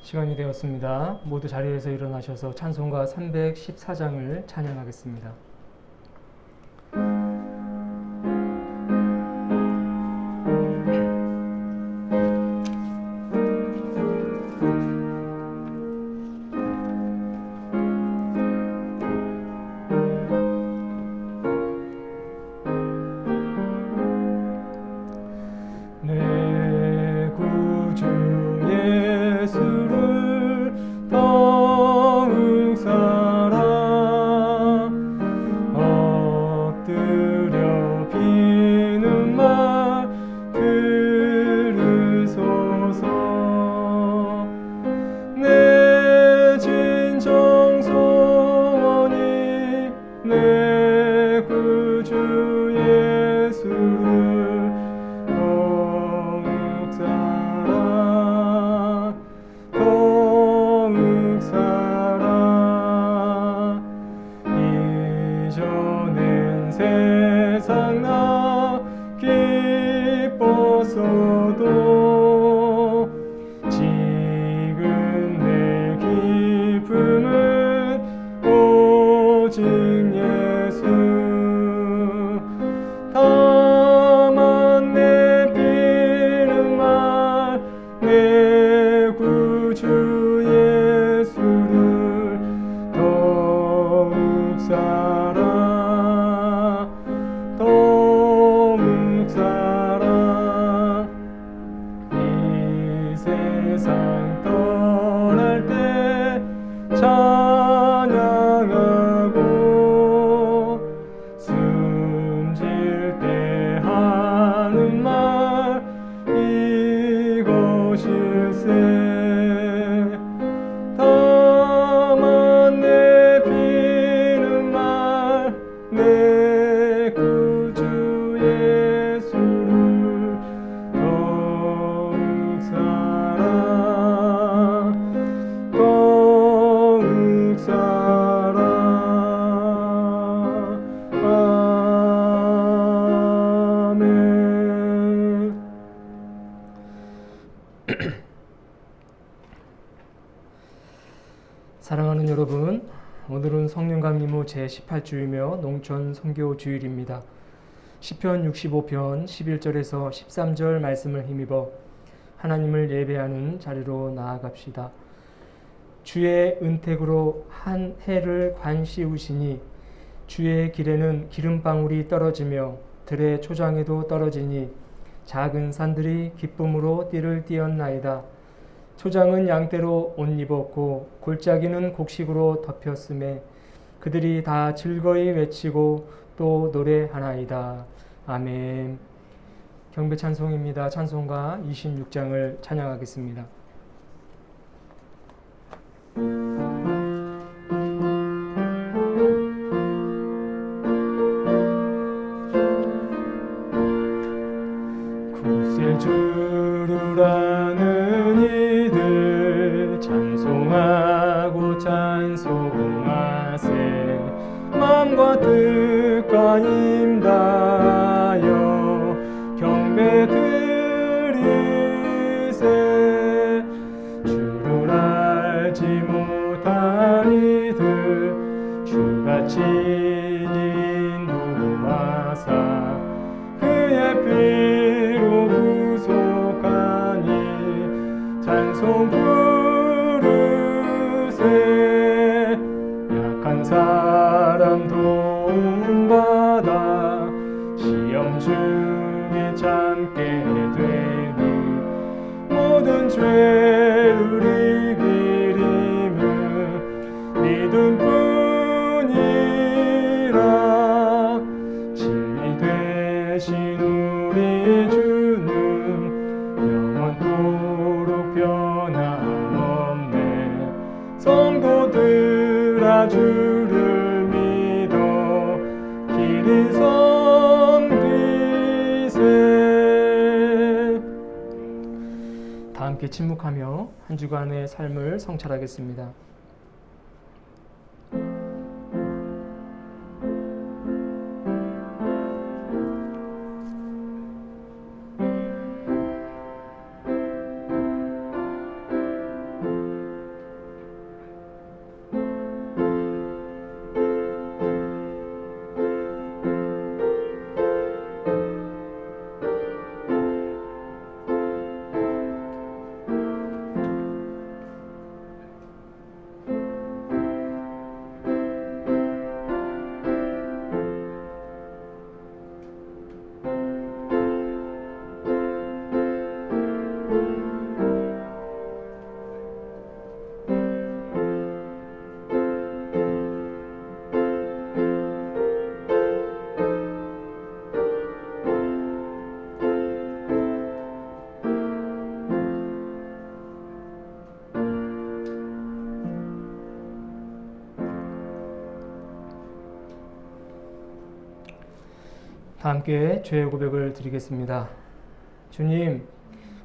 시간이 되었습니다. 모두 자리에서 일어나셔서 찬송가 314장을 찬양하겠습니다. 세상 나 기뻤어도 지금 내 기쁨은 오직 예수. 다만 내 비는 말 내 구주 예수를 더욱 사랑 더욱 사랑. 이 세상 떠날 때 찬양하고 숨질 때 하는 말 이것일세. 다만 내 비는 말 내 구주 예수를 더욱 사랑 더욱 사랑. 아멘. 사랑하는 여러분, 오늘은 성령 강림후 제18주이며 농촌 선교 주일입니다. 시편 65편 11절에서 13절 말씀을 힘입어 하나님을 예배하는 자리로 나아갑시다. 주의 은택으로 한 해를 관시우시니 주의 길에는 기름방울이 떨어지며 들의 초장에도 떨어지니 작은 산들이 기쁨으로 띠를 띠었나이다. 초장은 양떼로 옷 입었고 골짜기는 곡식으로 덮였음에 그들이 다 즐거이 외치고 또 노래하나이다. 아멘. 경배 찬송입니다. 찬송가 26장을 찬양하겠습니다. 구세주를 아는 이들 찬송하고 찬송하세 마음과 뜻과 임다하여 경배 드리세 주를 알지 못한 이들 주같이 인도하사 그의 피로 구속하니 찬송 부르세 약한 사람 도움받아 시험 중에 참게 되니 모든 죄를 이기리며 믿음뿐이라 진리 되신 우리 주는 영원토록 변함없네 성도들아 주를 믿어 길이 섬기세. 다 함께 침묵하며 한 주간의 삶을 성찰하겠습니다. 다 함께 죄의 고백을 드리겠습니다. 주님,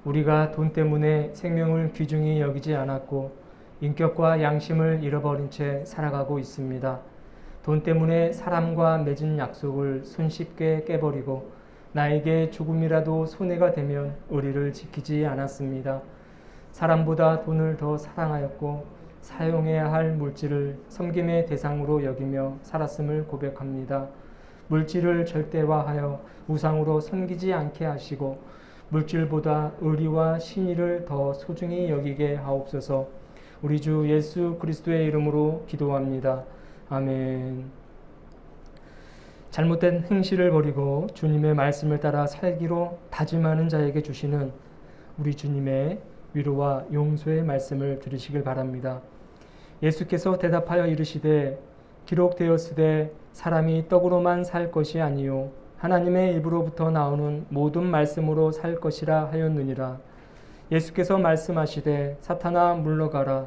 우리가 돈 때문에 생명을 귀중히 여기지 않았고 인격과 양심을 잃어버린 채 살아가고 있습니다. 돈 때문에 사람과 맺은 약속을 손쉽게 깨버리고 나에게 조금이라도 손해가 되면 의리를 지키지 않았습니다. 사람보다 돈을 더 사랑하였고 사용해야 할 물질을 섬김의 대상으로 여기며 살았음을 고백합니다. 물질을 절대화하여 우상으로 섬기지 않게 하시고 물질보다 의리와 신의를 더 소중히 여기게 하옵소서. 우리 주 예수 그리스도의 이름으로 기도합니다. 아멘. 잘못된 행실을 버리고 주님의 말씀을 따라 살기로 다짐하는 자에게 주시는 우리 주님의 위로와 용서의 말씀을 들으시길 바랍니다. 예수께서 대답하여 이르시되 기록되었으되 사람이 떡으로만 살 것이 아니요 하나님의 입으로부터 나오는 모든 말씀으로 살 것이라 하였느니라. 예수께서 말씀하시되 사탄아 물러가라.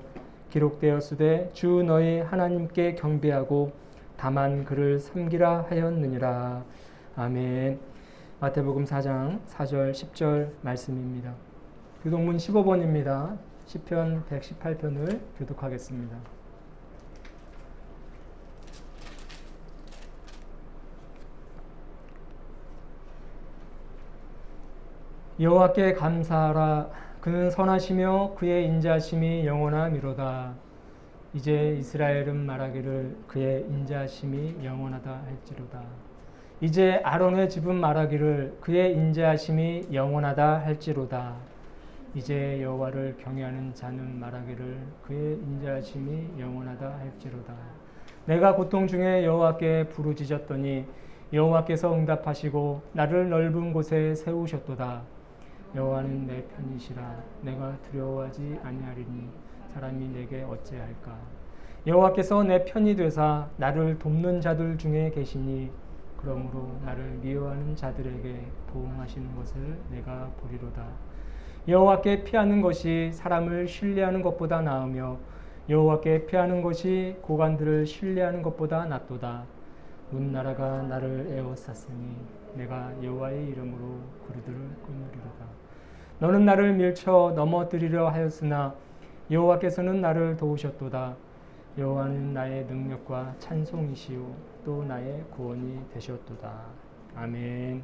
기록되었으되 주 너희 하나님께 경배하고 다만 그를 섬기라 하였느니라. 아멘. 마태복음 4장 4절 10절 말씀입니다. 교독문 15번입니다. 시편 118편을 교독하겠습니다. 여호와께 감사하라. 그는 선하시며 그의 인자하심이 영원하미로다. 이제 이스라엘은 말하기를 그의 인자하심이 영원하다 할지로다. 이제 아론의 집은 말하기를 그의 인자하심이 영원하다 할지로다. 이제 여호와를 경외하는 자는 말하기를 그의 인자하심이 영원하다 할지로다. 내가 고통 중에 여호와께 부르짖었더니 여호와께서 응답하시고 나를 넓은 곳에 세우셨도다. 여호와는 내 편이시라. 내가 두려워하지 아니하리니 사람이 내게 어찌할까. 여호와께서 내 편이 되사 나를 돕는 자들 중에 계시니 그러므로 나를 미워하는 자들에게 보응하시는 것을 내가 보리로다. 여호와께 피하는 것이 사람을 신뢰하는 것보다 나으며 여호와께 피하는 것이 고관들을 신뢰하는 것보다 낫도다. 문 나라가 나를 에워쌌으니 내가 여호와의 이름으로 그들을 끊으리로다. 너는 나를 밀쳐 넘어뜨리려 하였으나 여호와께서는 나를 도우셨도다. 여호와는 나의 능력과 찬송이시요 또 나의 구원이 되셨도다. 아멘.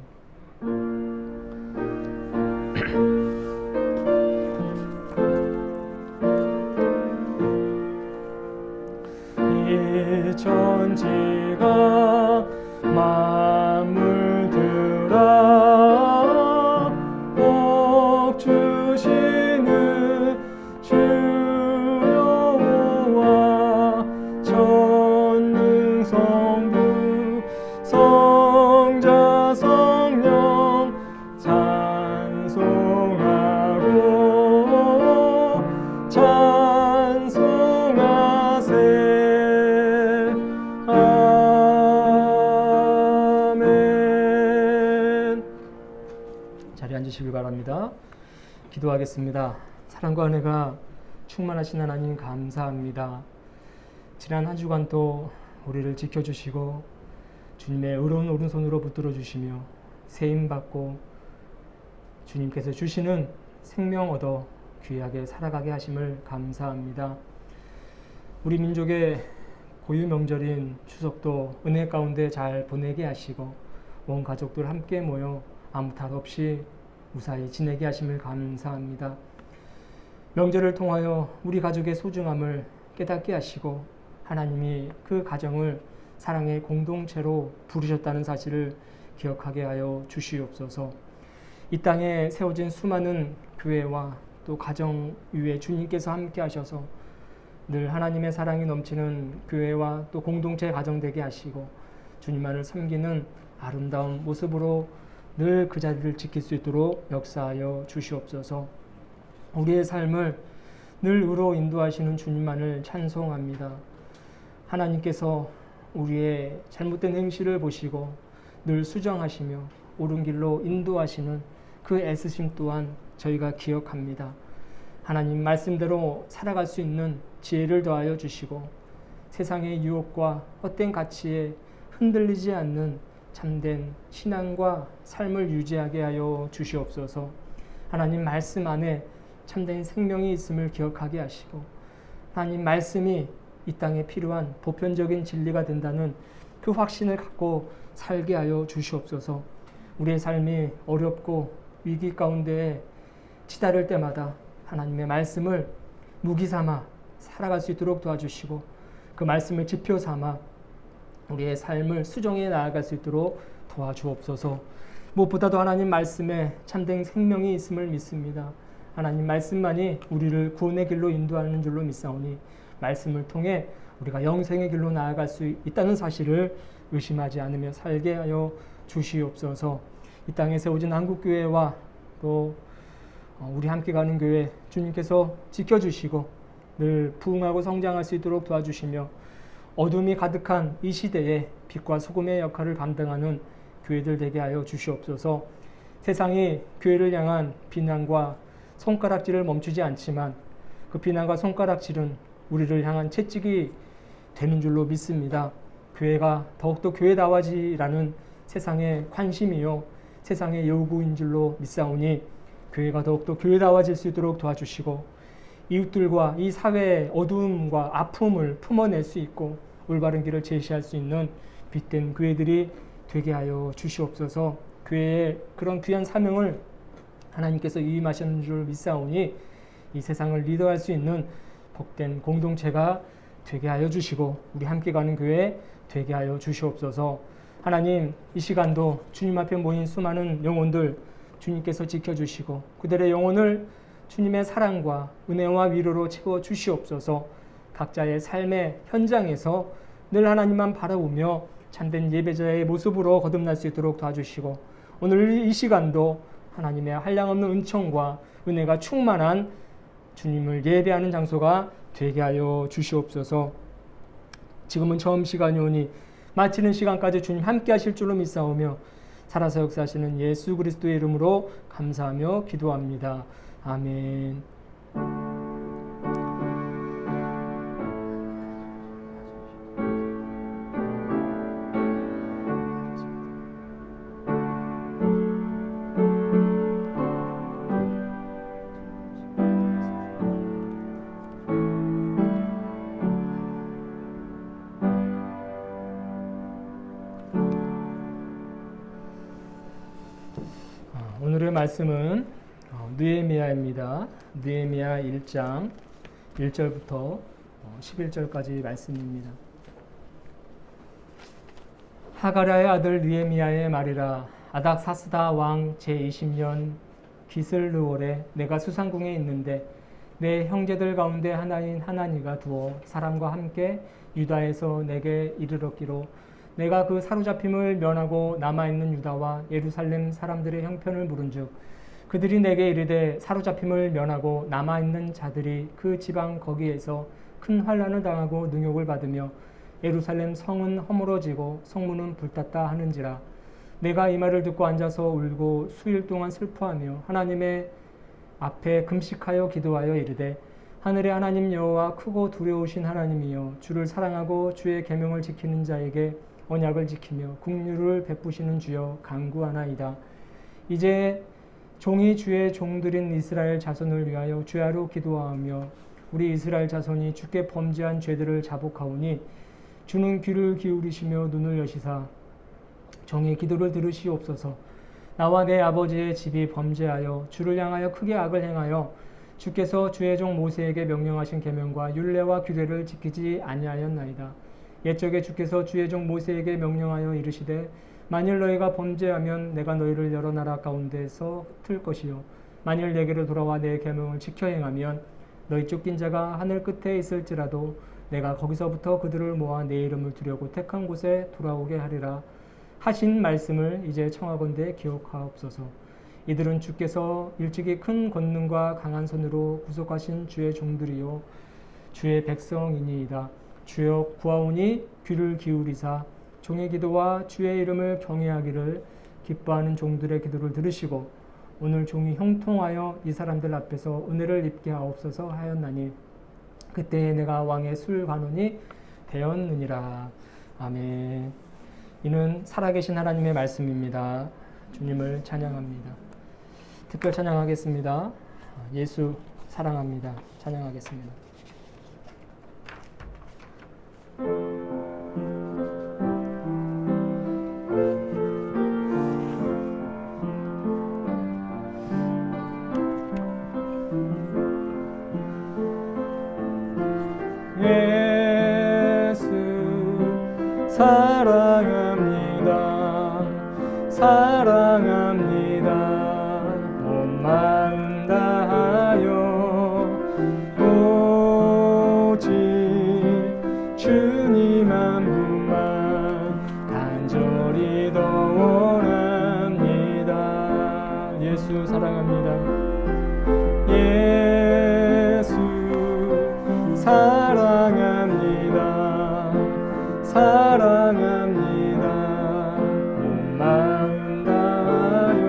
이 천지가 만물들아 복 주시는 주 여호와 전능성부 성자 성령 찬송하고 찬송하세. 아멘. 자리에 앉으시길 바랍니다. 기도하겠습니다. 사랑과 은혜가 충만하신 하나님 감사합니다. 지난 한 주간도 우리를 지켜주시고 주님의 의로운 오른손으로 붙들어 주시며 세임받고 주님께서 주시는 생명 얻어 귀하게 살아가게 하심을 감사합니다. 우리 민족의 고유 명절인 추석도 은혜 가운데 잘 보내게 하시고 온 가족들 함께 모여 아무 탈 없이 무사히 지내게 하심을 감사합니다. 명절을 통하여 우리 가족의 소중함을 깨닫게 하시고 하나님이 그 가정을 사랑의 공동체로 부르셨다는 사실을 기억하게 하여 주시옵소서. 이 땅에 세워진 수많은 교회와 또 가정 위에 주님께서 함께 하셔서 늘 하나님의 사랑이 넘치는 교회와 또 공동체 가정 되게 하시고 주님만을 섬기는 아름다운 모습으로 늘 그 자리를 지킬 수 있도록 역사하여 주시옵소서. 우리의 삶을 늘 의로 인도하시는 주님만을 찬송합니다. 하나님께서 우리의 잘못된 행실을 보시고 늘 수정하시며 옳은 길로 인도하시는 그 애쓰심 또한 저희가 기억합니다. 하나님 말씀대로 살아갈 수 있는 지혜를 더하여 주시고 세상의 유혹과 헛된 가치에 흔들리지 않는 참된 신앙과 삶을 유지하게 하여 주시옵소서. 하나님 말씀 안에 참된 생명이 있음을 기억하게 하시고 하나님 말씀이 이 땅에 필요한 보편적인 진리가 된다는 그 확신을 갖고 살게 하여 주시옵소서. 우리의 삶이 어렵고 위기 가운데 치달을 때마다 하나님의 말씀을 무기 삼아 살아갈 수 있도록 도와주시고 그 말씀을 지표 삼아 우리의 삶을 수정해 나아갈 수 있도록 도와주옵소서. 무엇보다도 하나님 말씀에 참된 생명이 있음을 믿습니다. 하나님 말씀만이 우리를 구원의 길로 인도하는 줄로 믿사오니 말씀을 통해 우리가 영생의 길로 나아갈 수 있다는 사실을 의심하지 않으며 살게 하여 주시옵소서. 이 땅에 세워진 한국교회와 또 우리 함께 가는 교회 주님께서 지켜주시고 늘 부흥하고 성장할 수 있도록 도와주시며 어둠이 가득한 이 시대에 빛과 소금의 역할을 감당하는 교회들 되게 하여 주시옵소서. 세상이 교회를 향한 비난과 손가락질을 멈추지 않지만 그 비난과 손가락질은 우리를 향한 채찍이 되는 줄로 믿습니다. 교회가 더욱더 교회다워지라는 세상의 관심이요 세상의 요구인 줄로 믿사오니 교회가 더욱더 교회다워질 수 있도록 도와주시고 이웃들과 이 사회의 어두움과 아픔을 품어낼 수 있고 올바른 길을 제시할 수 있는 빛된 교회들이 되게 하여 주시옵소서. 교회의 그런 귀한 사명을 하나님께서 위임하시는 줄 믿사오니 이 세상을 리더할 수 있는 복된 공동체가 되게 하여 주시고 우리 함께 가는 교회 되게 하여 주시옵소서. 하나님 이 시간도 주님 앞에 모인 수많은 영혼들 주님께서 지켜주시고 그들의 영혼을 주님의 사랑과 은혜와 위로로 채워 주시옵소서. 각자의 삶의 현장에서 늘 하나님만 바라보며 참된 예배자의 모습으로 거듭날 수 있도록 도와주시고 오늘 이 시간도 하나님의 한량없는 은총과 은혜가 충만한 주님을 예배하는 장소가 되게 하여 주시옵소서. 지금은 처음 시간이 오니 마치는 시간까지 주님 함께 하실 줄로 믿사오며 살아서 역사하시는 예수 그리스도의 이름으로 감사하며 기도합니다. 아멘. 오늘의 말씀은 느헤미야입니다. 느헤미야 1장 1절부터 11절까지 말씀입니다. 하가랴의 아들 느헤미야의 말이라. 아닥사스다 왕 제20년 기슬르월에 내가 수상궁에 있는데 내 형제들 가운데 하나인 하나니가 두어 사람과 함께 유다에서 내게 이르렀기로 내가 그 사로잡힘을 면하고 남아있는 유다와 예루살렘 사람들의 형편을 물은즉 그들이 내게 이르되 사로잡힘을 면하고 남아있는 자들이 그 지방 거기에서 큰 환난을 당하고 능욕을 받으며 예루살렘 성은 허물어지고 성문은 불탔다 하는지라. 내가 이 말을 듣고 앉아서 울고 수일 동안 슬퍼하며 하나님의 앞에 금식하여 기도하여 이르되 하늘의 하나님 여호와 크고 두려우신 하나님이여 주를 사랑하고 주의 계명을 지키는 자에게 언약을 지키며 긍휼을 베푸시는 주여 간구하나이다. 이제 종이 주의 종들인 이스라엘 자손을 위하여 주야로 기도하며 우리 이스라엘 자손이 주께 범죄한 죄들을 자복하오니 주는 귀를 기울이시며 눈을 여시사 종의 기도를 들으시옵소서. 나와 내 아버지의 집이 범죄하여 주를 향하여 크게 악을 행하여 주께서 주의 종 모세에게 명령하신 계명과 율례와 규례를 지키지 아니하였나이다. 옛적에 주께서 주의 종 모세에게 명령하여 이르시되 만일 너희가 범죄하면 내가 너희를 여러 나라 가운데서 흩을 것이요 만일 내게로 돌아와 내 계명을 지켜 행하면 너희 쫓긴 자가 하늘 끝에 있을지라도 내가 거기서부터 그들을 모아 내 이름을 두려고 택한 곳에 돌아오게 하리라 하신 말씀을 이제 청하건대 기억하옵소서. 이들은 주께서 일찍이 큰 권능과 강한 손으로 구속하신 주의 종들이요 주의 백성이니이다. 주여 구하오니 귀를 기울이사 종의 기도와 주의 이름을 경외하기를 기뻐하는 종들의 기도를 들으시고 오늘 종이 형통하여 이 사람들 앞에서 은혜를 입게 하옵소서 하였나니 그때에 내가 왕의 술관원이 되었느니라. 아멘. 이는 살아계신 하나님의 말씀입니다. 주님을 찬양합니다. 특별 찬양하겠습니다. 예수 사랑합니다. 찬양하겠습니다. 예수 사랑합니다. 사랑합니다. 온 마음 다하여 오직 주님 한 분만 간절히 더 원합니다. 예수 사랑합니다. 예수 사랑합니다. 사랑합니다. 온 마음 다하여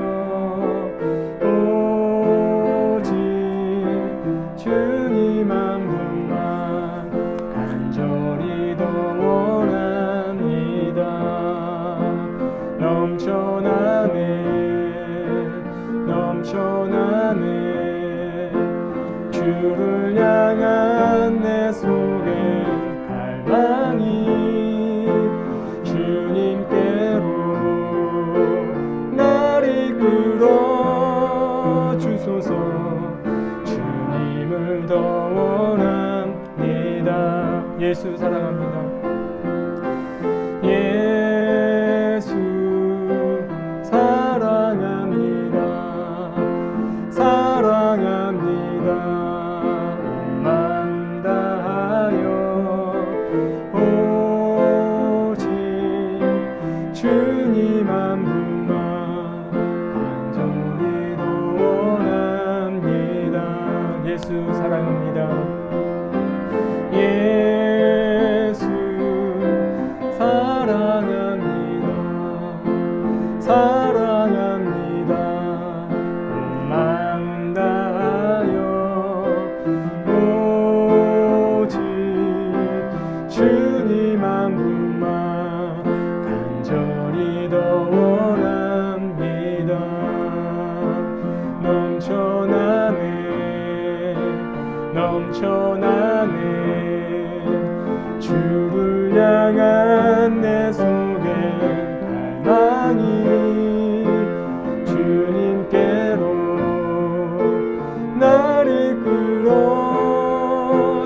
오직 주님 한 분만 간절히 더 원합니다. 넘쳐나네 주를 향한 내 속에 갈망이 주님께로 날 이끌어 주소서. 주님을 더 원합니다. 예수 사랑합니다. 예수 사랑합니다. 온 마음 다하여 오직 주님 한 분만 간절히 더 원합니다. 넘쳐나네 주를 향한 내 속에 갈망이 주님께로 날 이끌어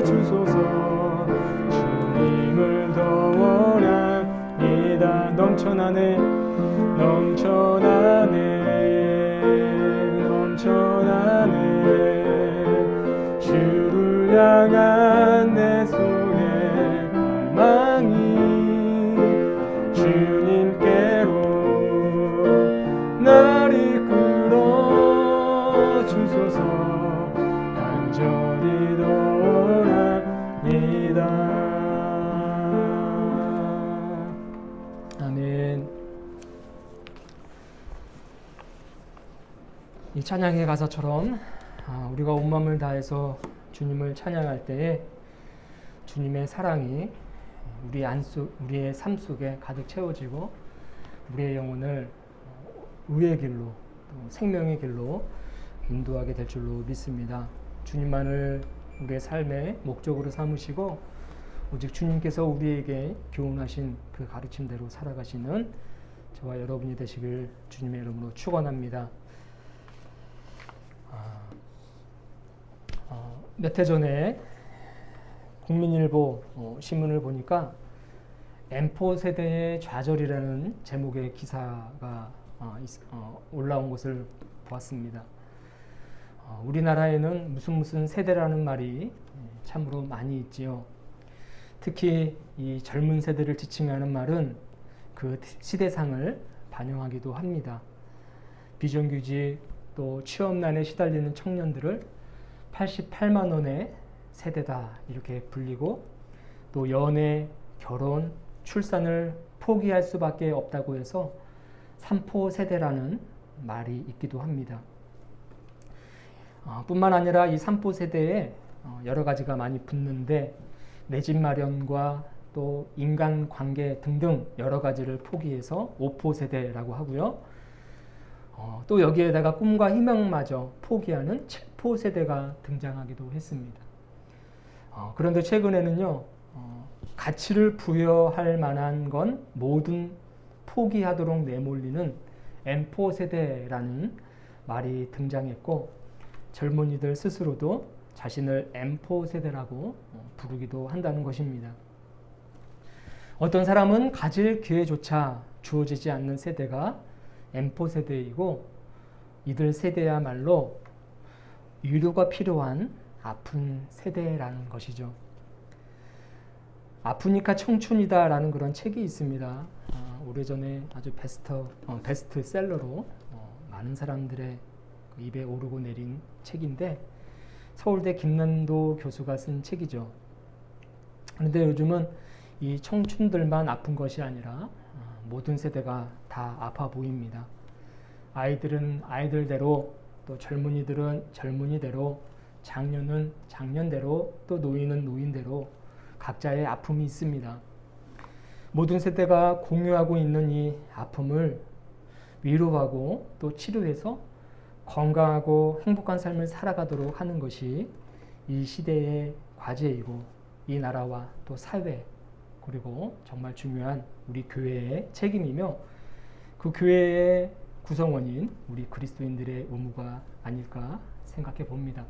주소서. 주님을 더 원합니다. 넘쳐나네 주를 향한 내 속에 갈망이 주님께로 날 이끌어 주소서. 간절히 더 원합니다. 아멘. 이 찬양의 가사처럼 우리가 온 마음을 다해서 주님을 찬양할 때에 주님의 사랑이 우리의 삶 속에 가득 채워지고 우리의 영혼을 의의 길로 또 생명의 길로 인도하게 될 줄로 믿습니다. 주님만을 우리의 삶의 목적으로 삼으시고 오직 주님께서 우리에게 교훈하신 그 가르침대로 살아가시는 저와 여러분이 되시길 주님의 이름으로 축원합니다. 몇 해 전에 국민일보 신문을 보니까 M4 세대의 좌절이라는 제목의 기사가 올라온 것을 보았습니다. 우리나라에는 무슨 세대라는 말이 참으로 많이 있지요. 특히 이 젊은 세대를 지칭하는 말은 그 시대상을 반영하기도 합니다. 비정규직 또 취업난에 시달리는 청년들을 88만 원의 세대다 이렇게 불리고 또 연애, 결혼, 출산을 포기할 수밖에 없다고 해서 3포 세대라는 말이 있기도 합니다. 뿐만 아니라 이 3포 세대에 여러 가지가 많이 붙는데 내 집 마련과 또 인간관계 등등 여러 가지를 포기해서 5포 세대라고 하고요. 또 여기에다가 꿈과 희망마저 포기하는 7포 세대가 등장하기도 했습니다. 그런데 최근에는요, 가치를 부여할 만한 건 모든 포기하도록 내몰리는 M4 세대라는 말이 등장했고 젊은이들 스스로도 자신을 M4 세대라고 부르기도 한다는 것입니다. 어떤 사람은 가질 기회조차 주어지지 않는 세대가 M4 세대이고 이들 세대야말로 위로가 필요한 아픈 세대라는 것이죠. 아프니까 청춘이다 라는 그런 책이 있습니다. 오래전에 아주 베스트셀러로 많은 사람들의 입에 오르고 내린 책인데 서울대 김난도 교수가 쓴 책이죠. 그런데 요즘은 이 청춘들만 아픈 것이 아니라 모든 세대가 다 아파 보입니다. 아이들은 아이들대로 또 젊은이들은 젊은이대로 장년은 장년대로 또 노인은 노인대로 각자의 아픔이 있습니다. 모든 세대가 공유하고 있는 이 아픔을 위로하고 또 치료해서 건강하고 행복한 삶을 살아가도록 하는 것이 이 시대의 과제이고 이 나라와 또 사회 그리고 정말 중요한 우리 교회의 책임이며 그 교회의 구성원인 우리 그리스도인들의 의무가 아닐까 생각해 봅니다.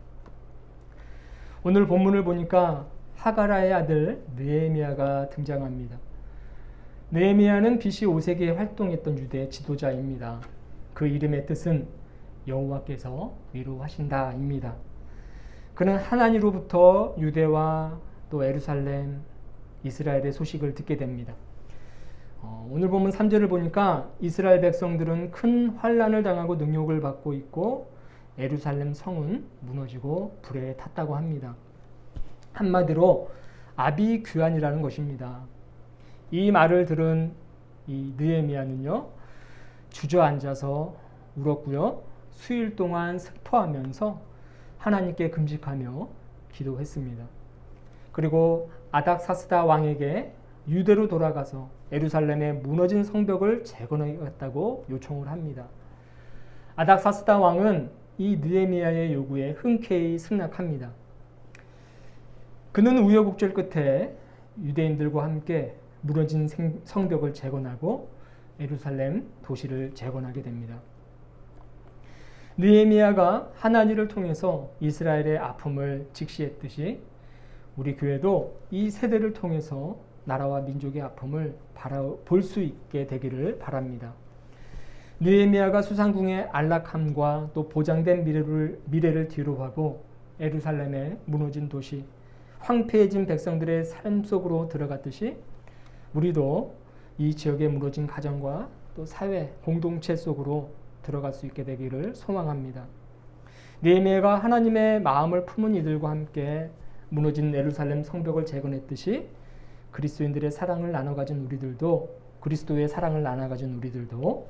오늘 본문을 보니까 하가라의 아들 느헤미야가 등장합니다. 느헤미야는 BC 5세기에 활동했던 유대 지도자입니다. 그 이름의 뜻은 여호와께서 위로하신다입니다. 그는 하나님으로부터 유대와 또 예루살렘, 이스라엘의 소식을 듣게 됩니다. 오늘 보면 3절을 보니까 이스라엘 백성들은 큰 환난을 당하고 능욕을 받고 있고 예루살렘 성은 무너지고 불에 탔다고 합니다. 한마디로 아비규환이라는 것입니다. 이 말을 들은 이 느헤미야는요, 주저앉아서 울었고요. 수일 동안 슬퍼하면서 하나님께 금식하며 기도했습니다. 그리고 아닥사스다 왕에게 유대로 돌아가서 예루살렘의 무너진 성벽을 재건하겠다고 요청을 합니다. 아닥사스다 왕은 이 느헤미야의 요구에 흔쾌히 승낙합니다. 그는 우여곡절 끝에 유대인들과 함께 무너진 성벽을 재건하고 예루살렘 도시를 재건하게 됩니다. 느헤미야가 하나님을 통해서 이스라엘의 아픔을 직시했듯이 우리 교회도 이 세대를 통해서 나라와 민족의 아픔을 볼 수 있게 되기를 바랍니다. 느헤미야가 수상궁의 안락함과 또 보장된 미래를 뒤로하고 예루살렘의 무너진 도시, 황폐해진 백성들의 삶 속으로 들어갔듯이 우리도 이 지역의 무너진 가정과 또 사회, 공동체 속으로 들어갈 수 있게 되기를 소망합니다. 느헤미야가 하나님의 마음을 품은 이들과 함께 무너진 예루살렘 성벽을 재건했듯이 그리스도인들의 사랑을 나눠 가진 우리들도, 그리스도의 사랑을 나눠 가진 우리들도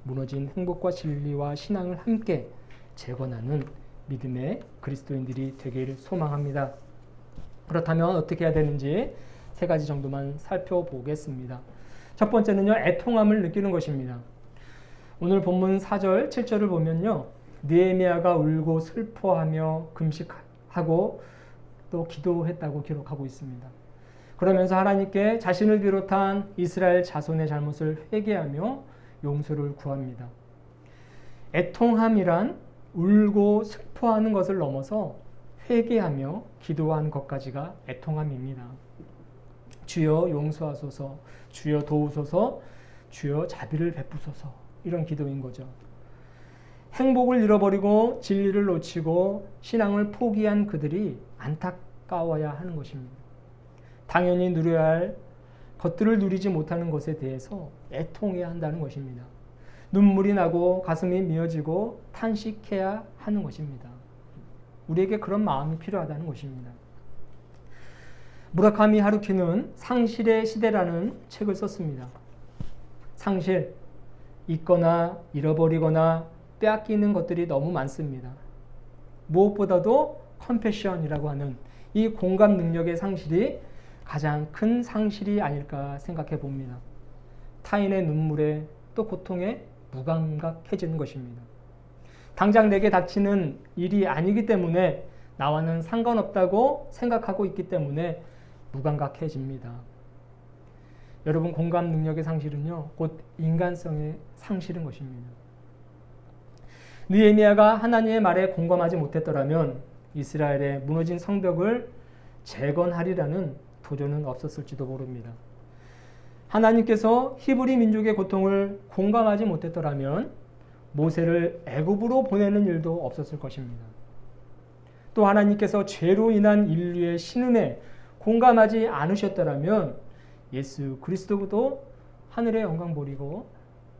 무너진 행복과 진리와 신앙을 함께 재건하는 믿음의 그리스도인들이 되기를 소망합니다. 그렇다면 어떻게 해야 되는지 세 가지 정도만 살펴보겠습니다. 첫 번째는요, 애통함을 느끼는 것입니다. 오늘 본문 4절, 7절을 보면요, 느헤미야가 울고 슬퍼하며 금식하고 또 기도했다고 기록하고 있습니다. 그러면서 하나님께 자신을 비롯한 이스라엘 자손의 잘못을 회개하며 용서를 구합니다. 애통함이란 울고 슬퍼하는 것을 넘어서 회개하며 기도하는 것까지가 애통함입니다. 주여 용서하소서, 주여 도우소서, 주여 자비를 베푸소서, 이런 기도인 거죠. 행복을 잃어버리고 진리를 놓치고 신앙을 포기한 그들이 안타까워야 하는 것입니다. 당연히 누려야 할 것들을 누리지 못하는 것에 대해서 애통해야 한다는 것입니다. 눈물이 나고 가슴이 미어지고 탄식해야 하는 것입니다. 우리에게 그런 마음이 필요하다는 것입니다. 무라카미 하루키는 상실의 시대라는 책을 썼습니다. 상실, 잊거나 잃어버리거나 빼앗기는 것들이 너무 많습니다. 무엇보다도 컴패션이라고 하는 이 공감 능력의 상실이 가장 큰 상실이 아닐까 생각해 봅니다. 타인의 눈물에 또 고통에 무감각해지는 것입니다. 당장 내게 닥치는 일이 아니기 때문에 나와는 상관없다고 생각하고 있기 때문에 무감각해집니다. 여러분, 공감 능력의 상실은요, 곧 인간성의 상실인 것입니다. 느헤미야가 하나님의 말에 공감하지 못했더라면 이스라엘의 무너진 성벽을 재건하리라는 도전은 없었을지도 모릅니다. 하나님께서 히브리 민족의 고통을 공감하지 못했더라면 모세를 애굽으로 보내는 일도 없었을 것입니다. 또 하나님께서 죄로 인한 인류의 신음에 공감하지 않으셨더라면 예수 그리스도도 하늘의 영광 버리고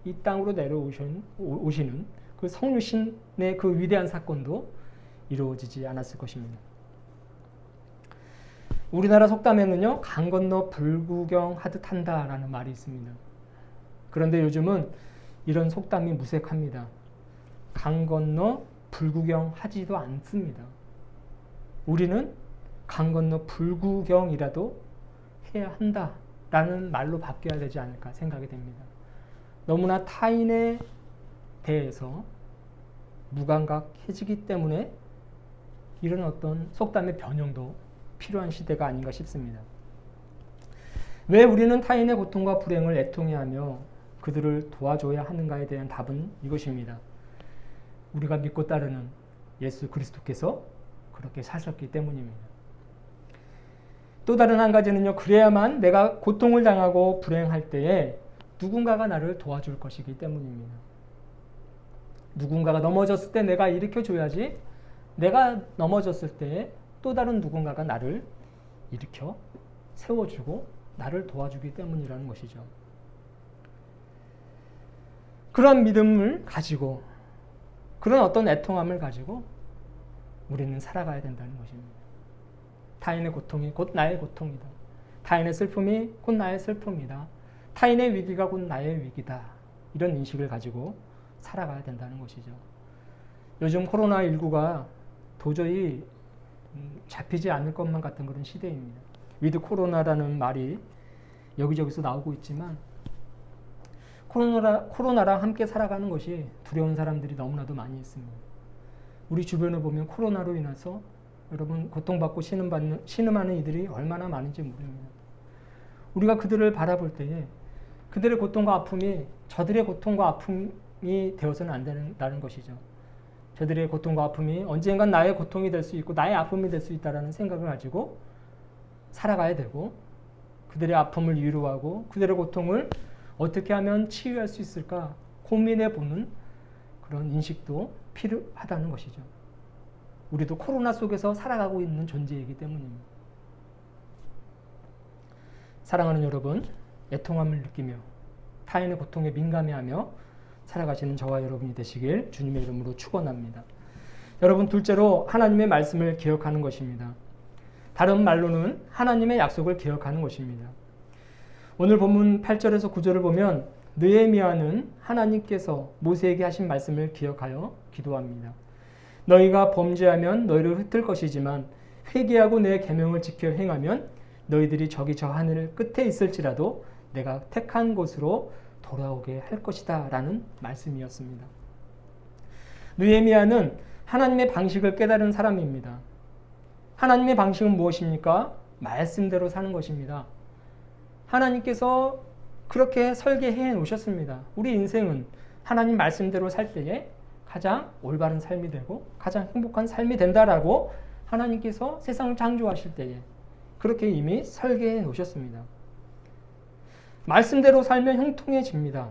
이 땅으로 내려오시는 그 성육신의 그 위대한 사건도 이루어지지 않았을 것입니다. 우리나라 속담에는요, 강 건너 불구경 하듯 한다라는 말이 있습니다. 그런데 요즘은 이런 속담이 무색합니다. 강 건너 불구경 하지도 않습니다. 우리는 강 건너 불구경이라도 해야 한다라는 말로 바뀌어야 되지 않을까 생각이 됩니다. 너무나 타인에 대해서 무감각해지기 때문에 이런 어떤 속담의 변형도 필요한 시대가 아닌가 싶습니다. 왜 우리는 타인의 고통과 불행을 애통해하며 그들을 도와줘야 하는가에 대한 답은 이것입니다. 우리가 믿고 따르는 예수 그리스도께서 그렇게 사셨기 때문입니다. 또 다른 한 가지는요, 그래야만 내가 고통을 당하고 불행할 때에 누군가가 나를 도와줄 것이기 때문입니다. 누군가가 넘어졌을 때 내가 일으켜줘야지, 내가 넘어졌을 때에 또 다른 누군가가 나를 일으켜 세워주고 나를 도와주기 때문이라는 것이죠. 그런 믿음을 가지고, 그런 어떤 애통함을 가지고 우리는 살아가야 된다는 것입니다. 타인의 고통이 곧 나의 고통이다. 타인의 슬픔이 곧 나의 슬픔이다. 타인의 위기가 곧 나의 위기다. 이런 인식을 가지고 살아가야 된다는 것이죠. 요즘 코로나19가 도저히 잡히지 않을 것만 같은 그런 시대입니다. 위드 코로나라는 말이 여기저기서 나오고 있지만 코로나랑 함께 살아가는 것이 두려운 사람들이 너무나도 많이 있습니다. 우리 주변을 보면 코로나로 인해서 여러분 고통받고 신음하는 이들이 얼마나 많은지 모릅니다. 우리가 그들을 바라볼 때에 그들의 고통과 아픔이 저들의 고통과 아픔이 되어서는 안 된다는 것이죠. 저들의 고통과 아픔이 언젠간 나의 고통이 될 수 있고 나의 아픔이 될 수 있다는 생각을 가지고 살아가야 되고 그들의 아픔을 위로하고 그들의 고통을 어떻게 하면 치유할 수 있을까 고민해 보는 그런 인식도 필요하다는 것이죠. 우리도 코로나 속에서 살아가고 있는 존재이기 때문입니다. 사랑하는 여러분, 애통함을 느끼며 타인의 고통에 민감해하며 살아가시는 저와 여러분이 되시길 주님의 이름으로 축원합니다. 여러분, 둘째로 하나님의 말씀을 기억하는 것입니다. 다른 말로는 하나님의 약속을 기억하는 것입니다. 오늘 본문 8절에서 9절을 보면 느헤미야는 하나님께서 모세에게 하신 말씀을 기억하여 기도합니다. 너희가 범죄하면 너희를 흩을 것이지만 회개하고 내 계명을 지켜 행하면 너희들이 저기 저 하늘 끝에 있을지라도 내가 택한 곳으로 돌아오게 할 것이다 라는 말씀이었습니다. 느헤미야는 하나님의 방식을 깨달은 사람입니다. 하나님의 방식은 무엇입니까? 말씀대로 사는 것입니다. 하나님께서 그렇게 설계해 놓으셨습니다. 우리 인생은 하나님 말씀대로 살 때에 가장 올바른 삶이 되고 가장 행복한 삶이 된다라고 하나님께서 세상을 창조하실 때에 그렇게 이미 설계해 놓으셨습니다. 말씀대로 살면 형통해집니다.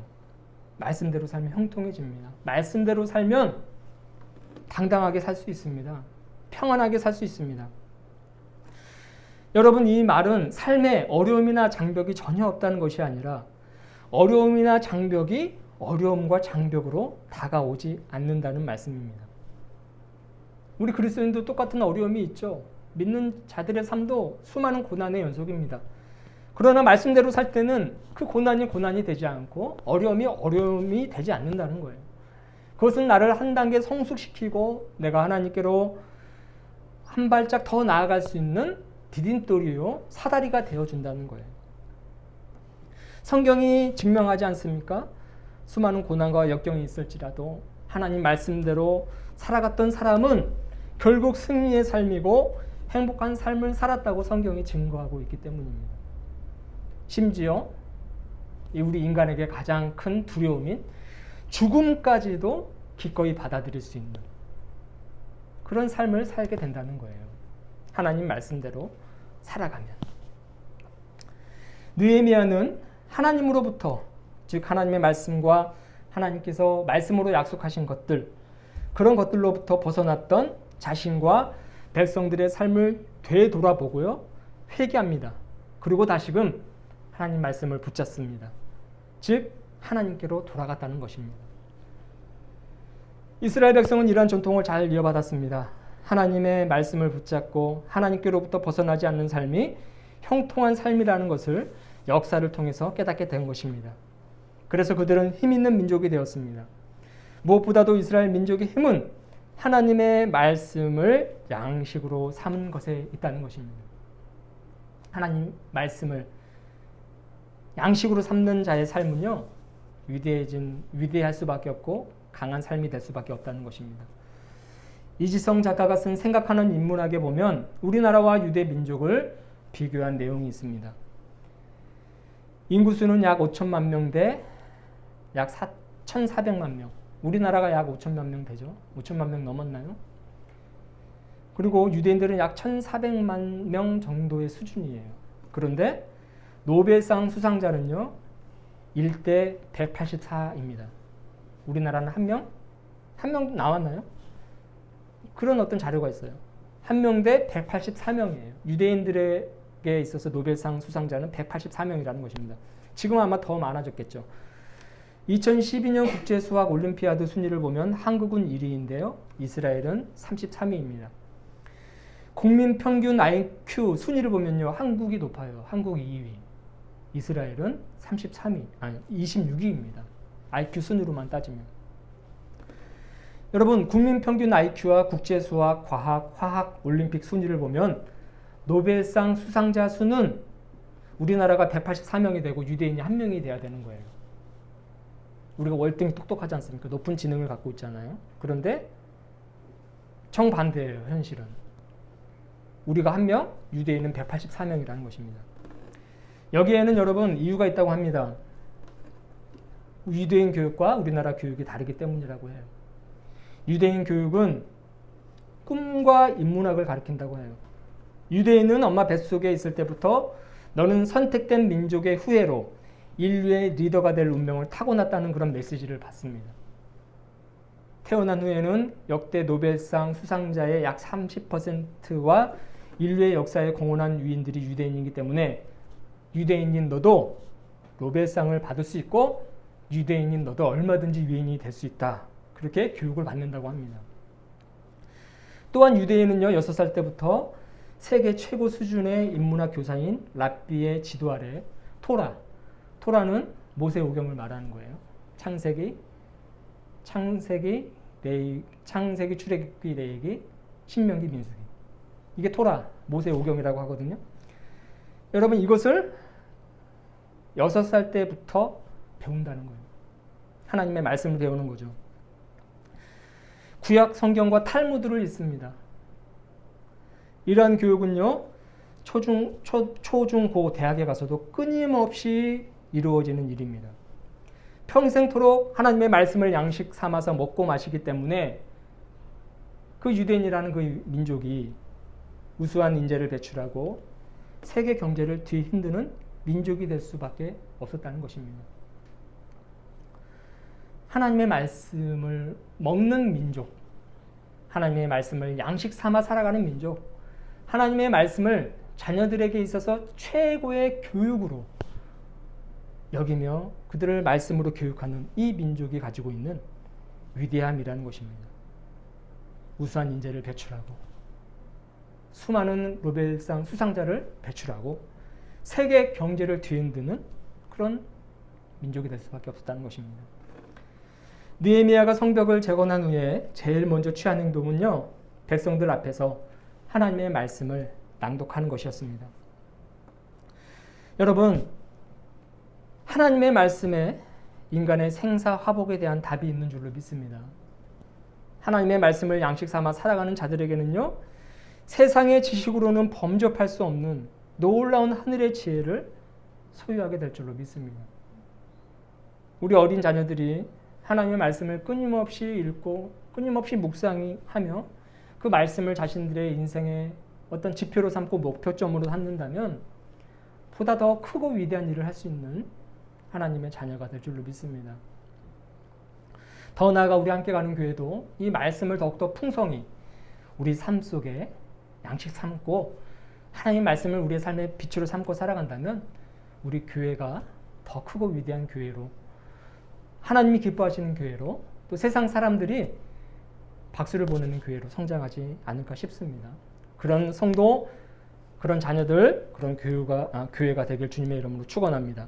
말씀대로 살면 형통해집니다. 말씀대로 살면 당당하게 살 수 있습니다. 평안하게 살 수 있습니다. 여러분, 이 말은 삶에 어려움이나 장벽이 전혀 없다는 것이 아니라 어려움이나 장벽이 어려움과 장벽으로 다가오지 않는다는 말씀입니다. 우리 그리스도인도 똑같은 어려움이 있죠. 믿는 자들의 삶도 수많은 고난의 연속입니다. 그러나 말씀대로 살 때는 그 고난이 되지 않고 어려움이 되지 않는다는 거예요. 그것은 나를 한 단계 성숙시키고 내가 하나님께로 한 발짝 더 나아갈 수 있는 디딤돌이요 사다리가 되어준다는 거예요. 성경이 증명하지 않습니까? 수많은 고난과 역경이 있을지라도 하나님 말씀대로 살아갔던 사람은 결국 승리의 삶이고 행복한 삶을 살았다고 성경이 증거하고 있기 때문입니다. 심지어 우리 인간에게 가장 큰 두려움인 죽음까지도 기꺼이 받아들일 수 있는 그런 삶을 살게 된다는 거예요. 하나님 말씀대로 살아가면. 느헤미야는 하나님으로부터, 즉 하나님의 말씀과 하나님께서 말씀으로 약속하신 것들, 그런 것들로부터 벗어났던 자신과 백성들의 삶을 되돌아보고요, 회개합니다. 그리고 다시금 하나님 말씀을 붙잡습니다. 즉 하나님께로 돌아갔다는 것입니다. 이스라엘 백성은 이러한 전통을 잘 이어받았습니다. 하나님의 말씀을 붙잡고 하나님께로부터 벗어나지 않는 삶이 형통한 삶이라는 것을 역사를 통해서 깨닫게 된 것입니다. 그래서 그들은 힘 있는 민족이 되었습니다. 무엇보다도 이스라엘 민족의 힘은 하나님의 말씀을 양식으로 삼은 것에 있다는 것입니다. 하나님 말씀을 양식으로 삼는 자의 삶은요, 위대할 수밖에 없고 강한 삶이 될 수밖에 없다는 것입니다. 이지성 작가가 쓴 생각하는 인문학에 보면 우리나라와 유대 민족을 비교한 내용이 있습니다. 인구수는 약 5천만 명 대 약 1,400만 명. 우리나라가 약 5천만 명 되죠. 5천만 명 넘었나요? 그리고 유대인들은 약 1,400만 명 정도의 수준이에요. 그런데 노벨상 수상자는요, 1대 184입니다. 우리나라는 한 명? 한 명 나왔나요? 그런 어떤 자료가 있어요. 한 명 대 184명이에요. 유대인들에게 있어서 노벨상 수상자는 184명이라는 것입니다. 지금 아마 더 많아졌겠죠. 2012년 국제수학 올림피아드 순위를 보면 한국은 1위인데요. 이스라엘은 33위입니다. 국민 평균 IQ 순위를 보면요, 한국이 높아요. 한국이 2위. 이스라엘은 26위입니다. IQ 순으로만 따지면. 여러분, 국민 평균 IQ와 국제 수학, 과학, 화학, 올림픽 순위를 보면 노벨상 수상자 수는 우리나라가 184명이 되고 유대인이 1명이 돼야 되는 거예요. 우리가 월등히 똑똑하지 않습니까? 높은 지능을 갖고 있잖아요. 그런데 정반대예요, 현실은. 우리가 1명, 유대인은 184명이라는 것입니다. 여기에는 여러분 이유가 있다고 합니다. 유대인 교육과 우리나라 교육이 다르기 때문이라고 해요. 유대인 교육은 꿈과 인문학을 가르친다고 해요. 유대인은 엄마 뱃속에 있을 때부터 너는 선택된 민족의 후예로 인류의 리더가 될 운명을 타고났다는 그런 메시지를 받습니다. 태어난 후에는 역대 노벨상 수상자의 약 30%와 인류의 역사에 공헌한 유인들이 유대인이기 때문에 유대인인 너도 노벨상을 받을 수 있고 유대인인 너도 얼마든지 유대인이 될 수 있다. 그렇게 교육을 받는다고 합니다. 또한 유대인은요, 6살 때부터 세계 최고 수준의 인문학 교사인 랍비의 지도 아래 토라는 모세오경을 말하는 거예요. 창세기, 출애굽기, 레위기, 신명기, 민수기. 이게 토라, 모세오경이라고 하거든요. 여러분, 이것을 6살 때부터 배운다는 거예요. 하나님의 말씀을 배우는 거죠. 구약 성경과 탈무드를 읽습니다. 이러한 교육은요, 초중, 고, 대학에 가서도 끊임없이 이루어지는 일입니다. 평생토록 하나님의 말씀을 양식 삼아서 먹고 마시기 때문에 그 유대인이라는 그 민족이 우수한 인재를 배출하고 세계 경제를 뒤흔드는 민족이 될 수밖에 없었다는 것입니다. 하나님의 말씀을 먹는 민족, 하나님의 말씀을 양식 삼아 살아가는 민족, 하나님의 말씀을 자녀들에게 있어서 최고의 교육으로 여기며 그들을 말씀으로 교육하는 이 민족이 가지고 있는 위대함이라는 것입니다. 우수한 인재를 배출하고 수많은 노벨상 수상자를 배출하고 세계 경제를 뒤흔드는 그런 민족이 될 수밖에 없었다는 것입니다. 느헤미야가 성벽을 재건한 후에 제일 먼저 취한 행동은요, 백성들 앞에서 하나님의 말씀을 낭독하는 것이었습니다. 여러분, 하나님의 말씀에 인간의 생사화복에 대한 답이 있는 줄로 믿습니다. 하나님의 말씀을 양식 삼아 살아가는 자들에게는요, 세상의 지식으로는 범접할 수 없는 놀라운 하늘의 지혜를 소유하게 될 줄로 믿습니다. 우리 어린 자녀들이 하나님의 말씀을 끊임없이 읽고 끊임없이 묵상하며 그 말씀을 자신들의 인생의 어떤 지표로 삼고 목표점으로 삼는다면 보다 더 크고 위대한 일을 할 수 있는 하나님의 자녀가 될 줄로 믿습니다. 더 나아가 우리 함께 가는 교회도 이 말씀을 더욱더 풍성히 우리 삶 속에 양식 삼고 하나님의 말씀을 우리의 삶의 빛으로 삼고 살아간다면 우리 교회가 더 크고 위대한 교회로, 하나님이 기뻐하시는 교회로, 또 세상 사람들이 박수를 보내는 교회로 성장하지 않을까 싶습니다. 그런 성도, 그런 자녀들, 그런 교회가 되길 주님의 이름으로 축원합니다.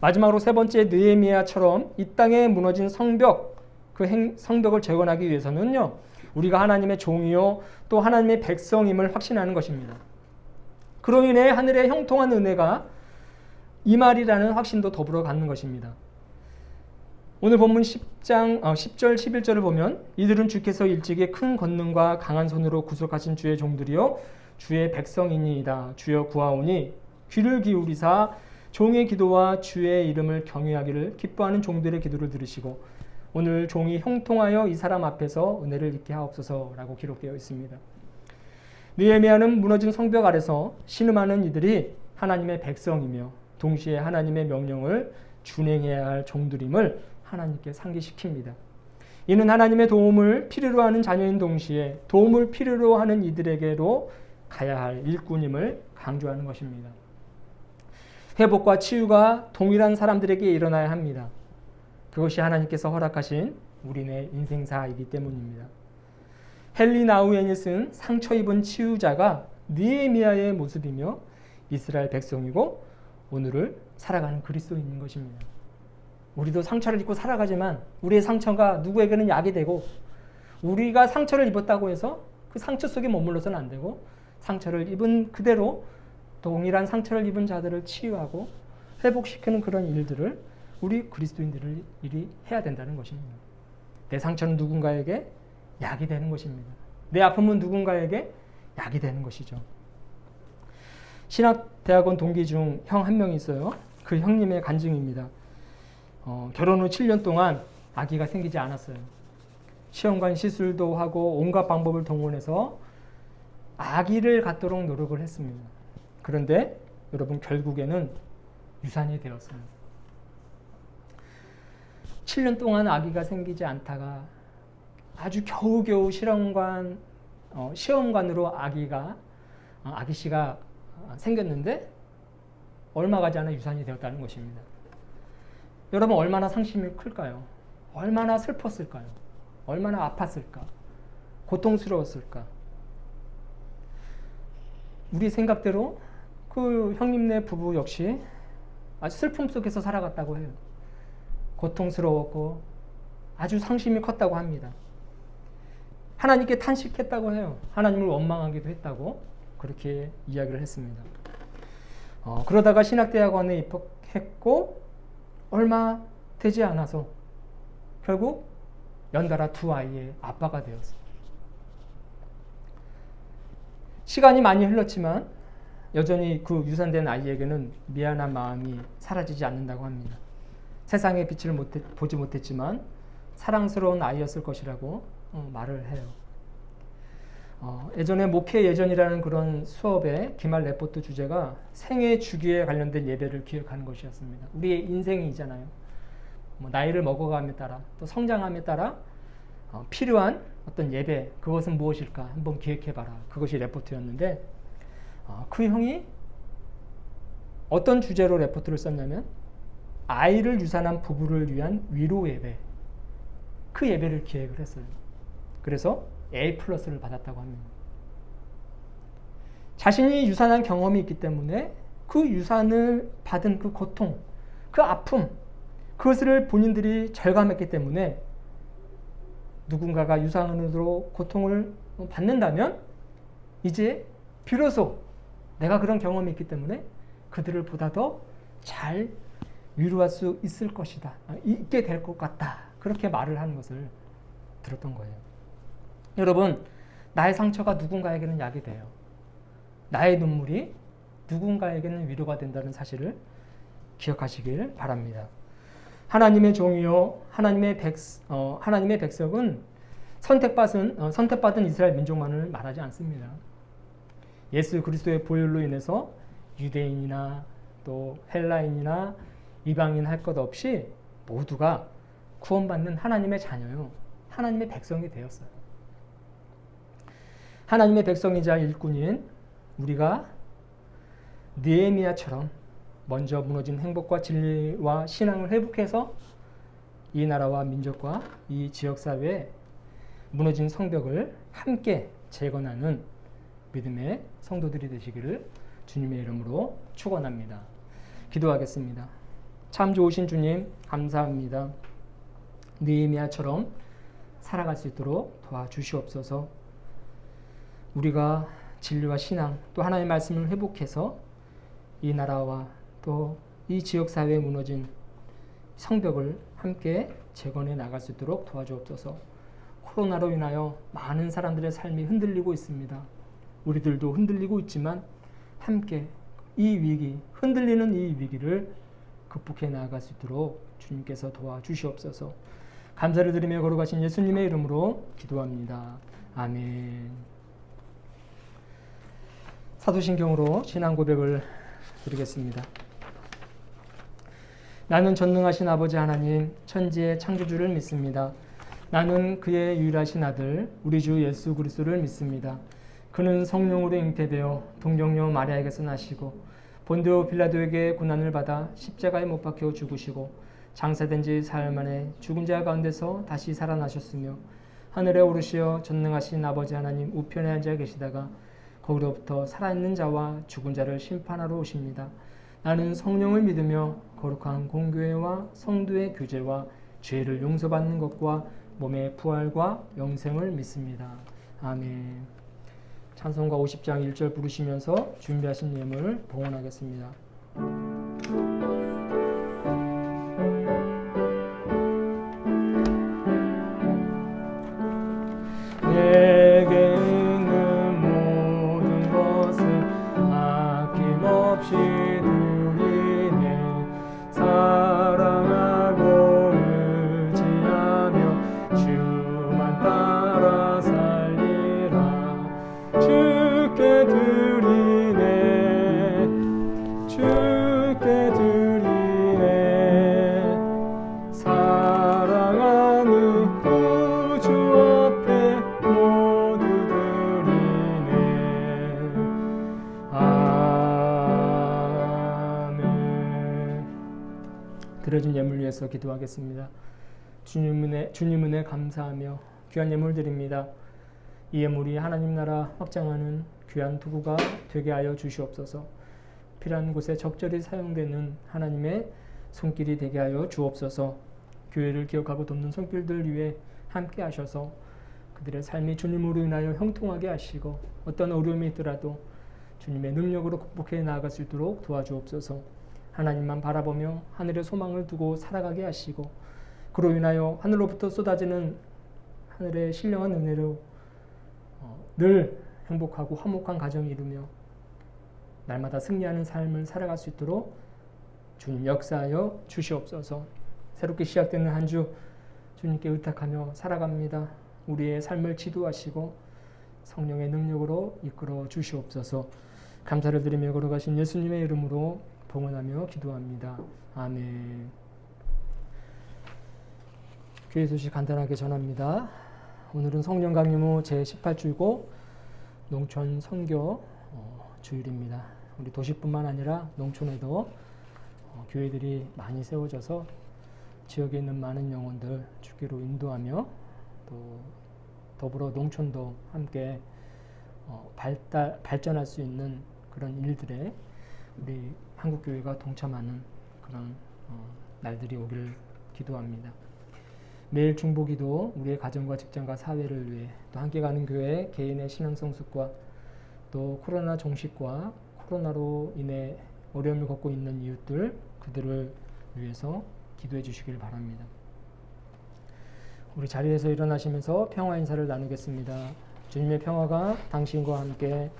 마지막으로 세 번째, 느헤미야처럼 이 땅에 무너진 성벽, 그 성벽을 재건하기 위해서는요, 우리가 하나님의 종이요 또 하나님의 백성임을 확신하는 것입니다. 그로 인해 하늘의 형통한 은혜가 임하리라는 확신도 더불어 갖는 것입니다. 오늘 본문 10절, 11절을 보면 이들은 주께서 일찍이 큰 권능과 강한 손으로 구속하신 주의 종들이요 주의 백성이니이다. 주여 구하오니 귀를 기울이사 종의 기도와 주의 이름을 경외하기를 기뻐하는 종들의 기도를 들으시고 오늘 종이 형통하여 이 사람 앞에서 은혜를 입게 하옵소서라고 기록되어 있습니다. 느헤미야는 무너진 성벽 아래서 신음하는 이들이 하나님의 백성이며 동시에 하나님의 명령을 준행해야 할 종들임을 하나님께 상기시킵니다. 이는 하나님의 도움을 필요로 하는 자녀인 동시에 도움을 필요로 하는 이들에게로 가야 할 일꾼임을 강조하는 것입니다. 회복과 치유가 동일한 사람들에게 일어나야 합니다. 그것이 하나님께서 허락하신 우리네 인생사이기 때문입니다. 헨리 나우엔이 쓴 상처 입은 치유자가 느헤미야의 모습이며 이스라엘 백성이고 오늘을 살아가는 그리스도인인 것입니다. 우리도 상처를 입고 살아가지만 우리의 상처가 누구에게는 약이 되고 우리가 상처를 입었다고 해서 그 상처 속에 머물러서는 안 되고 상처를 입은 그대로 동일한 상처를 입은 자들을 치유하고 회복시키는 그런 일들을 우리 그리스도인들이 해야 된다는 것입니다. 내 상처는 누군가에게 약이 되는 것입니다. 내 아픔은 누군가에게 약이 되는 것이죠. 신학대학원 동기 중 형 한 명이 있어요. 그 형님의 간증입니다. 결혼 후 7년 동안 아기가 생기지 않았어요. 시험관 시술도 하고 온갖 방법을 동원해서 아기를 갖도록 노력을 했습니다. 그런데 여러분 결국에는 유산이 되었어요. 7년 동안 아기가 생기지 않다가 아주 겨우겨우 시험관으로 아기 씨가 생겼는데 얼마 가지 않아 유산이 되었다는 것입니다. 여러분 얼마나 상심이 클까요? 얼마나 슬펐을까요? 얼마나 아팠을까? 고통스러웠을까? 우리 생각대로 그 형님네 부부 역시 아주 슬픔 속에서 살아갔다고 해요. 고통스러웠고 아주 상심이 컸다고 합니다. 하나님께 탄식했다고 해요. 하나님을 원망하기도 했다고 그렇게 이야기를 했습니다. 그러다가 신학대학원에 입학했고 얼마 되지 않아서 결국 연달아 두 아이의 아빠가 되었어요. 시간이 많이 흘렀지만 여전히 그 유산된 아이에게는 미안한 마음이 사라지지 않는다고 합니다. 세상의 빛을 보지 못했지만 사랑스러운 아이였을 것이라고 말을 해요. 예전에 목회 예전이라는 그런 수업의 기말 레포트 주제가 생애 주기에 관련된 예배를 기억하는 것이었습니다. 우리의 인생이잖아요. 나이를 먹어감에 따라 또 성장함에 따라 필요한 어떤 예배, 그것은 무엇일까 한번 기획해봐라. 그것이 레포트였는데 그 형이 어떤 주제로 레포트를 썼냐면 아이를 유산한 부부를 위한 위로 예배, 그 예배를 기획을 했어요. 그래서 A+를 받았다고 합니다. 자신이 유산한 경험이 있기 때문에 그 유산을 받은 그 고통, 그 아픔, 그것을 본인들이 절감했기 때문에 누군가가 유산으로 고통을 받는다면 이제 비로소 내가 그런 경험이 있기 때문에 그들을 보다 더 잘 위로할 수 있을 것이다. 있게 될 것 같다. 그렇게 말을 하는 것을 들었던 거예요. 여러분, 나의 상처가 누군가에게는 약이 돼요. 나의 눈물이 누군가에게는 위로가 된다는 사실을 기억하시길 바랍니다. 하나님의 종이요, 하나님의 백성은 선택받은 이스라엘 민족만을 말하지 않습니다. 예수 그리스도의 보혈로 인해서 유대인이나 또 헬라인이나 이방인 할 것 없이 모두가 구원받는 하나님의 자녀요, 하나님의 백성이 되었어요. 하나님의 백성이자 일꾼인 우리가 느헤미야처럼 먼저 무너진 행복과 진리와 신앙을 회복해서 이 나라와 민족과 이 지역사회에 무너진 성벽을 함께 재건하는 믿음의 성도들이 되시기를 주님의 이름으로 축원합니다. 기도하겠습니다. 참 좋으신 주님 감사합니다. 느헤미야처럼 살아갈 수 있도록 도와주시옵소서. 우리가 진리와 신앙 또 하나님의 말씀을 회복해서 이 나라와 또 이 지역사회에 무너진 성벽을 함께 재건해 나갈 수 있도록 도와주옵소서. 코로나로 인하여 많은 사람들의 삶이 흔들리고 있습니다. 우리들도 흔들리고 있지만 함께 이 위기, 흔들리는 이 위기를 극복해 나아갈 수 있도록 주님께서 도와주시옵소서. 감사를 드리며 걸어가신 예수님의 이름으로 기도합니다. 아멘. 사도신경으로 신앙 고백을 드리겠습니다. 나는 전능하신 아버지 하나님, 천지의 창조주를 믿습니다. 나는 그의 유일하신 아들, 우리 주 예수 그리스도를 믿습니다. 그는 성령으로 잉태되어 동정녀 마리아에게서 나시고 본디오 빌라도에게 고난을 받아 십자가에 못 박혀 죽으시고 장사된 지 사흘 만에 죽은 자 가운데서 다시 살아나셨으며 하늘에 오르시어 전능하신 아버지 하나님 우편에 앉아 계시다가 거기로부터 살아있는 자와 죽은 자를 심판하러 오십니다. 나는 성령을 믿으며 거룩한 공교회와 성도의 교제와 죄를 용서받는 것과 몸의 부활과 영생을 믿습니다. 아멘. 찬송가 50장 1절 부르시면서 준비하신 예물 봉헌하겠습니다. 내게 있는 모든 것을 아낌없이 드리네. 사랑하고 의지하며 주만 따라 살리라. 주께 드리네. 주께 드리네. 사랑하는 구주 앞에 모두 드리네. 아멘. 드려진 예물 위해서 기도하겠습니다. 주님 은혜 감사하며 귀한 예물 드립니다. 이 예물이 하나님 나라 확장하는 귀한 도구가 되게 하여 주시옵소서. 필요한 곳에 적절히 사용되는 하나님의 손길이 되게 하여 주옵소서. 교회를 기억하고 돕는 손길들 위해 함께 하셔서 그들의 삶이 주님으로 인하여 형통하게 하시고 어떤 어려움이 있더라도 주님의 능력으로 극복해 나아갈 수 있도록 도와주옵소서. 하나님만 바라보며 하늘의 소망을 두고 살아가게 하시고 그로 인하여 하늘로부터 쏟아지는 하늘의 신령한 은혜로 늘 행복하고 화목한 가정을 이루며 날마다 승리하는 삶을 살아갈 수 있도록 주님 역사하여 주시옵소서. 새롭게 시작되는 한 주 주님께 의탁하며 살아갑니다. 우리의 삶을 지도하시고 성령의 능력으로 이끌어 주시옵소서. 감사를 드리며 걸어가신 예수님의 이름으로 봉헌하며 기도합니다. 아멘. 교회 소식 간단하게 전합니다. 오늘은 성령 강림 후 제18주이고 농촌 선교 주일입니다. 우리 도시뿐만 아니라 농촌에도 교회들이 많이 세워져서 지역에 있는 많은 영혼들 주께로 인도하며 또 더불어 농촌도 함께 발전할 수 있는 그런 일들에 우리 한국교회가 동참하는 그런 날들이 오기를 기도합니다. 매일 중보기도 우리의 가정과 직장과 사회를 위해 또 함께 가는 교회 개인의 신앙 성숙과 또 코로나 종식과 코로나로 인해 어려움을 겪고 있는 이웃들 그들을 위해서 기도해 주시길 바랍니다. 우리 자리에서 일어나시면서 평화 인사를 나누겠습니다. 주님의 평화가 당신과 함께.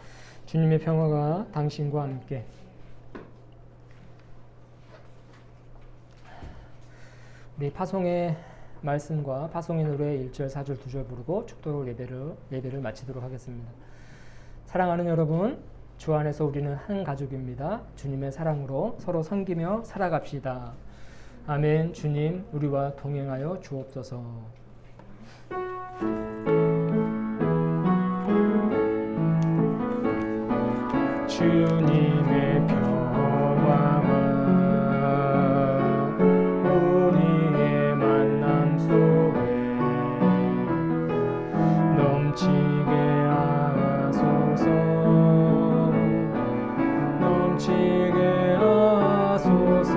주님의 평화가 당신과 함께. 우리 파송의 말씀과 파송의 노래 1절, 4절, 2절 부르고 축도로 예배를 마치도록 하겠습니다. 사랑하는 여러분, 주 안에서 우리는 한 가족입니다. 주님의 사랑으로 서로 섬기며 살아갑시다. 아멘. 주님, 우리와 동행하여 주옵소서. 주님의 평화가 우리의 만남 속에 넘치게 하소서. 넘치게 하소서.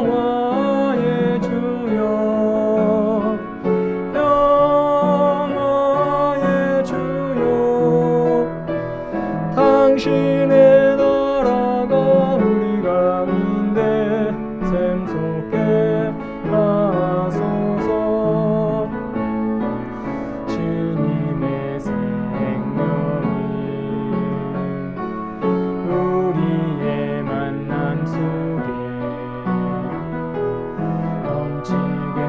평화의 주여, 평화의 주여, 당신의 나라가 우리 가운데 샘솟게 하소서. 주님의 생명이 우리의 만남 속에 넘치게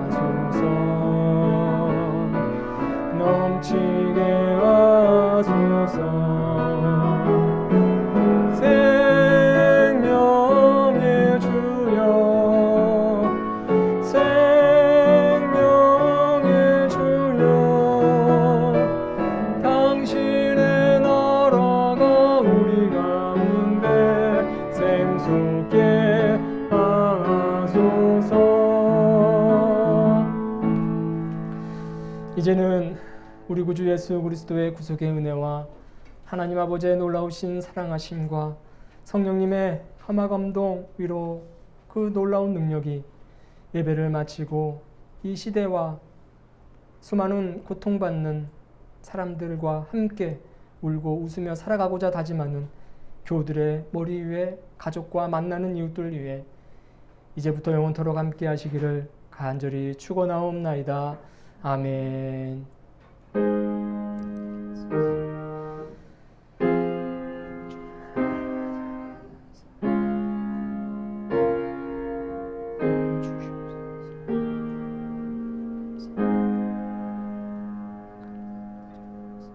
하소서. 넘치게 하소서. 생명의 주여, 생명의 주여, 당신의 나라가 우리 가운데 샘솟게 하소서. 이제는 우리 구주 예수 그리스도의 구속의 은혜와 하나님 아버지의 놀라우신 사랑하심과 성령님의 험화감동 위로 그 놀라운 능력이 예배를 마치고 이 시대와 수많은 고통받는 사람들과 함께 울고 웃으며 살아가고자 다짐하는 교우들의 머리 위에 가족과 만나는 이웃들 위해 이제부터 영원토록 함께 하시기를 간절히 축원하옵나이다. 아멘.